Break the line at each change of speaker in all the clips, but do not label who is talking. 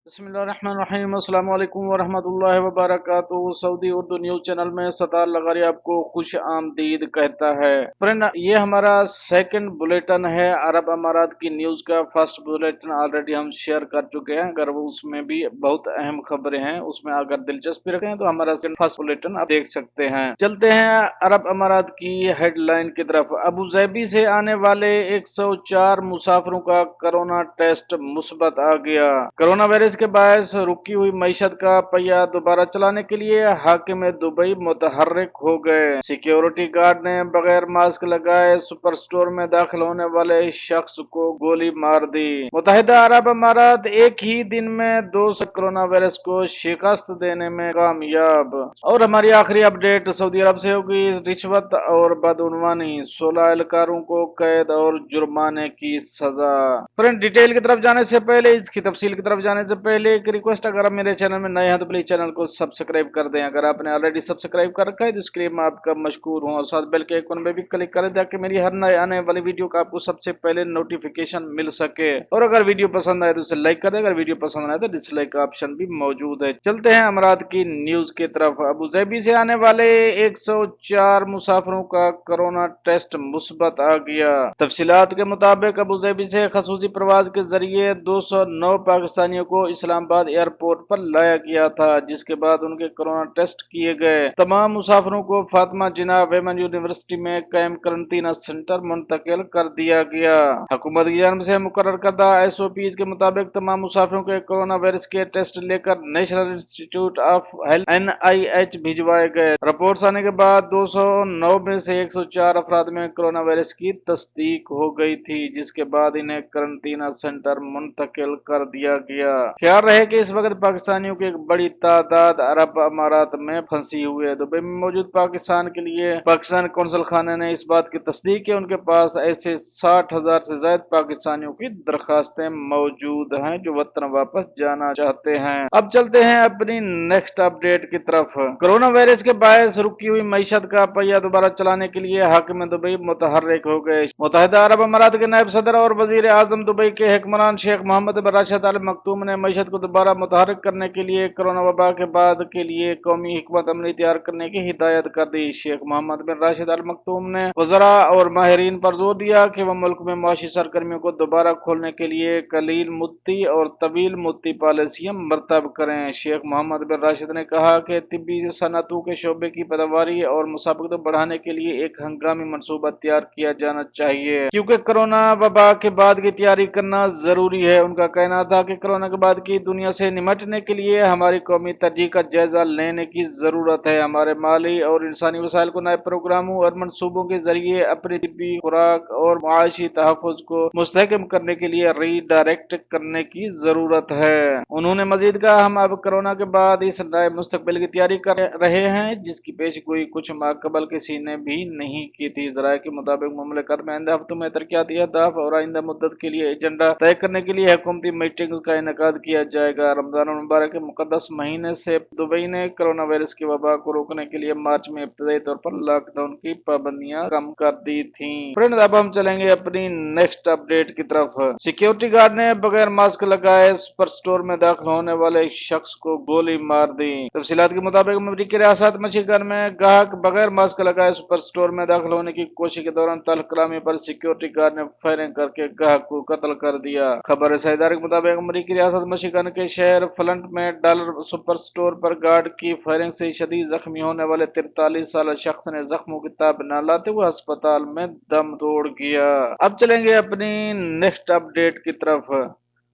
بسم اللہ الرحمن الرحیم۔ السلام علیکم ورحمۃ اللہ وبرکاتہ۔ سعودی اردو نیوز چینل میں ستار لغاری آپ کو خوش آمدید کہتا ہے۔ فرینڈ، یہ ہمارا سیکنڈ بلیٹن ہے عرب امارات کی نیوز کا۔ فرسٹ بلیٹن آلریڈی ہم شیئر کر چکے ہیں، اگر وہ اس میں بھی بہت اہم خبریں ہیں، اس میں اگر دلچسپی رکھیں تو ہمارا فرسٹ بلیٹن آپ دیکھ سکتے ہیں۔ چلتے ہیں عرب امارات کی ہیڈ لائن کی طرف۔ ابوظہبی سے آنے والے 104 مسافروں کا کرونا ٹیسٹ مثبت آ گیا۔ کرونا وائرس کے باعث رکی ہوئی معیشت کا پہیہ دوبارہ چلانے کے لیے حاکم دبئی متحرک ہو گئے۔ سیکیورٹی گارڈ نے بغیر ماسک لگائے سپر سٹور میں داخل ہونے والے شخص کو گولی مار دی۔ متحدہ عرب امارات ایک ہی دن میں 200 کرونا وائرس کو شکست دینے میں کامیاب۔ اور ہماری آخری اپڈیٹ سعودی عرب سے ہوگی۔ رشوت اور بدعنوانی، 16 اہلکاروں کو قید اور جرمانے کی سزا۔ فرینڈ، ڈیٹیل کی طرف جانے سے پہلے، اس کی تفصیل کی طرف جانے سے پہلے ایک ریکویسٹ، اگر آپ میرے چینل میں نئے ہیں تو پلیز چینل کو سبسکرائب کر دیں۔ اگر آپ نے آلریڈی سبسکرائب کر رکھا ہے تو اس کے لیے میں آپ کا مشکور ہوں، اور ساتھ بیل کے آئیکن پہ بھی کلک کریں تاکہ میری ہر نئے آنے والی ویڈیو کا آپ کو سب سے پہلے نوٹیفیکیشن مل سکے۔ اور اگر ویڈیو پسند آئے تو اسے لائک کر دیں، اگر ویڈیو پسند آئے تو ڈس لائک کا آپشن بھی موجود ہے۔ چلتے ہیں امارات کی نیوز کی طرف۔ ابوظہبی سے آنے والے 104 مسافروں کا کرونا ٹیسٹ مثبت آ گیا۔ تفصیلات کے مطابق ابوظہبی سے خصوصی پرواز کے ذریعے 209 پاکستانیوں کو اسلام آباد ایئرپورٹ پر لایا گیا تھا، جس کے بعد ان کے کرونا ٹیسٹ کیے گئے۔ تمام مسافروں کو فاطمہ جناح ویمن یونیورسٹی میں قائم قرنطینہ سینٹر منتقل کر دیا گیا۔ حکومت کی جانب سے مقرر کردہ SOPs کے مطابق تمام مسافروں کے کرونا وائرس کے ٹیسٹ لے کر نیشنل انسٹی ٹیوٹ آف ہیلتھ NIH بھجوائے گئے۔ رپورٹس آنے کے بعد 209 میں سے 104 افراد میں کرونا وائرس کی تصدیق ہو گئی تھی، جس کے بعد انہیں قرنطینہ سینٹر منتقل کر دیا گیا۔ خیال رہے کہ اس وقت پاکستانیوں کی ایک بڑی تعداد عرب امارات میں پھنسی ہوئی ہے۔ دبئی میں موجود پاکستان کے لیے پاکستان قونصل خانے نے اس بات کی تصدیق کی ان کے پاس ایسے 60,000 سے زائد پاکستانیوں کی درخواستیں موجود ہیں جو وطن واپس جانا چاہتے ہیں۔ اب چلتے ہیں اپنی نیکسٹ اپڈیٹ کی طرف۔ کرونا وائرس کے باعث رکی ہوئی معیشت کا پہیہ دوبارہ چلانے کے لیے حاکم دبئی متحرک ہو گئے۔ متحدہ عرب امارات کے نائب صدر اور وزیر اعظم دبئی کے حکمران شیخ محمد بن راشد ال مکتوم نے معیشت کو دوبارہ متحرک کرنے کے لیے کرونا وبا کے بعد کے لیے قومی حکمت عملی تیار کرنے کی ہدایت کر دی۔ شیخ محمد بن راشد ال مکتوم نے وزراء اور ماہرین پر زور دیا کہ وہ ملک میں معاشی سرگرمیوں کو دوبارہ کھولنے کے لیے قلیل مدتی اور طویل مدتی پالیسیاں مرتب کریں۔ شیخ محمد بن راشد نے کہا کہ طبی صنعتوں کے شعبے کی پیداواری اور مسابقت بڑھانے کے لیے ایک ہنگامی منصوبہ تیار کیا جانا چاہیے، کیونکہ کرونا وبا کے بعد کی تیاری کرنا ضروری ہے۔ ان کا کہنا تھا کہ کرونا کے بعد کی دنیا سے نمٹنے کے لیے ہماری قومی ترجیح کا جائزہ لینے کی ضرورت ہے۔ ہمارے مالی اور انسانی وسائل کو نئے پروگراموں اور منصوبوں کے ذریعے اپنی طبی خوراک اور معاشی تحفظ کو مستحکم کرنے کے لیے ری ڈائریکٹ کرنے کی ضرورت ہے۔ انہوں نے مزید کہا، ہم اب کرونا کے بعد اس نئے مستقبل کی تیاری کر رہے ہیں جس کی پیش گوئی کچھ ماہ قبل کسی نے بھی نہیں کی تھی۔ ذرائع کے مطابق مملکت میں آئندہ ہفتوں میں ترقیاتی اہداف اور آئندہ مدت کے لیے ایجنڈا طے کرنے کے لیے حکومتی میٹنگز کا انعقاد کیا جائے گا۔ رمضان المبارک کے مقدس مہینے سے دبئی نے کرونا وائرس کی وبا کو روکنے کے لیے مارچ میں ابتدائی طور پر لاک ڈاؤن کی پابندیاں کم کر دی تھیں۔ فرینڈز، اب ہم چلیں گے اپنی نیکسٹ اپڈیٹ کی طرف۔ سیکیورٹی گارڈ نے بغیر ماسک لگائے سپر سٹور میں داخل ہونے والے ایک شخص کو گولی مار دی۔ تفصیلات کے مطابق امریکی ریاست مچیگن میں گاہک بغیر ماسک لگائے سپر سٹور میں داخل ہونے کی کوشش کے دوران تلخ کلامی پر سیکیورٹی گارڈ نے فائرنگ کر کے گاہک کو قتل کر دیا۔ خبر رسائی ادارے کے مطابق امریکی ریاست مچیگن کے شہر فلنٹ میں ڈالر سپر سٹور پر گارڈ کی فائرنگ سے شدید زخمی ہونے والے 43 سالہ شخص نے زخموں کی تاب نہ لاتے ہوئے ہسپتال میں دم توڑ گیا۔ اب چلیں گے اپنی نیکسٹ اپڈیٹ کی طرف۔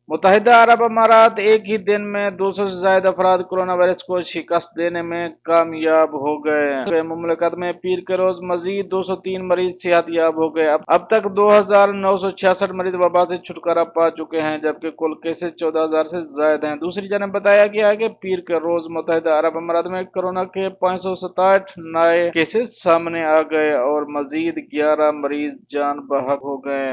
متحدہ عرب امارات ایک ہی دن میں 200 سے زائد افراد کرونا وائرس کو شکست دینے میں کامیاب ہو گئے۔ مملکت میں پیر کے روز مزید 203 مریض صحت یاب ہو گئے۔ اب تک 2966 مریض وبا سے چھٹکارا پا چکے ہیں، جبکہ کل کیسز 14,000 سے زائد ہیں۔ دوسری جانب بتایا گیا ہے کہ پیر کے روز متحدہ عرب امارات میں کرونا کے 567 نئے کیسز سامنے آ گئے اور مزید 11 مریض جان بحق ہو گئے۔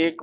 1